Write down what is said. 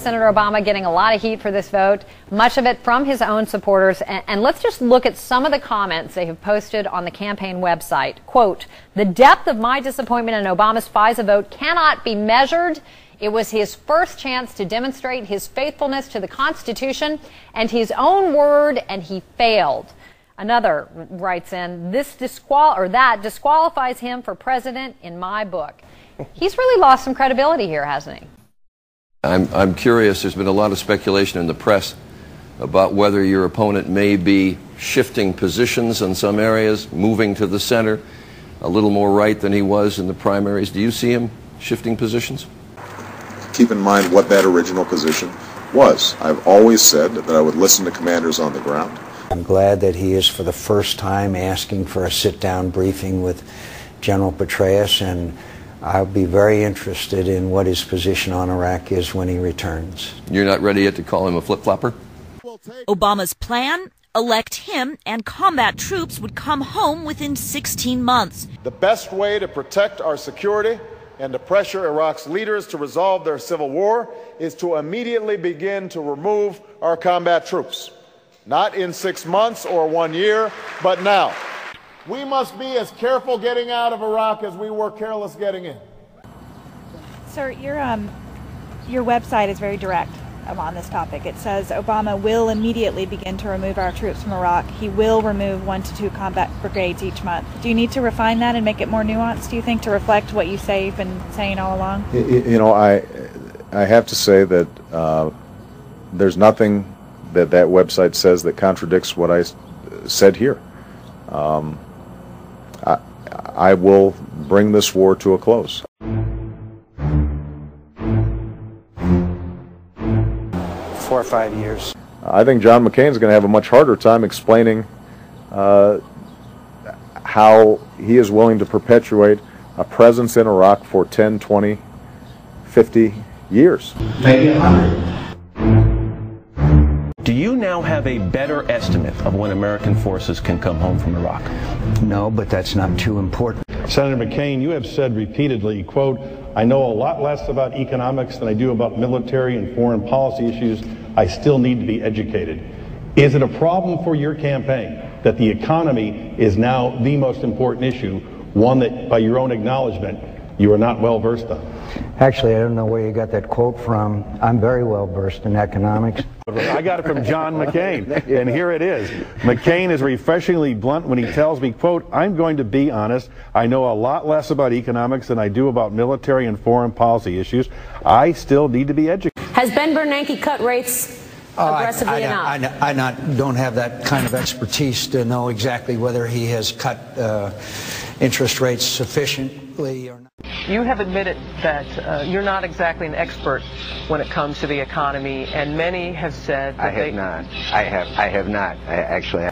Senator Obama getting a lot of heat for this vote, much of it from his own supporters. And let's just look at some of the comments they have posted on the campaign website. Quote, "The depth of my disappointment in Obama's FISA vote cannot be measured. It was his first chance to demonstrate his faithfulness to the Constitution and his own word, and he failed." Another writes in, that disqualifies him for president in my book. He's really lost some credibility here, hasn't he? I'm curious. There's been a lot of speculation in the press about whether your opponent may be shifting positions in some areas, moving to the center, a little more right than he was in the primaries. Do you see him shifting positions? Keep in mind what that original position was. I've always said that I would listen to commanders on the ground. I'm glad that he is for the first time asking for a sit-down briefing with General Petraeus, and I'll be very interested in what his position on Iraq is when he returns. You're not ready yet to call him a flip-flopper? Obama's plan? Elect him and combat troops would come home within 16 months. The best way to protect our security and to pressure Iraq's leaders to resolve their civil war is to immediately begin to remove our combat troops. Not in 6 months or 1 year, but now. We must be as careful getting out of Iraq as we were careless getting in. Sir, your website is very direct on this topic. It says Obama will immediately begin to remove our troops from Iraq. He will remove 1 to 2 combat brigades each month. Do you need to refine that and make it more nuanced, do you think, to reflect what you say you've been saying all along? You know, I have to say that there's nothing that website says that contradicts what I said here. I will bring this war to a close. 4 or 5 years. I think John McCain is going to have a much harder time explaining how he is willing to perpetuate a presence in Iraq for 10, 20, 50 years. Maybe 100. Do you now have a better estimate of when American forces can come home from Iraq? No, but that's not too important. Senator McCain, you have said repeatedly, quote, "I know a lot less about economics than I do about military and foreign policy issues. I still need to be educated." Is it a problem for your campaign that the economy is now the most important issue, one that, by your own acknowledgement, you are not well versed on? Actually, I don't know where you got that quote from. I'm very well versed in economics. I got it from John McCain, and here it is. McCain is refreshingly blunt when he tells me, quote, "I'm going to be honest. I know a lot less about economics than I do about military and foreign policy issues. I still need to be educated." Has Ben Bernanke cut rates aggressively enough? I don't have that kind of expertise to know exactly whether he has cut interest rates sufficiently or not. You have admitted that you're not exactly an expert when it comes to the economy, and many have said that I have not. I have not. I actually.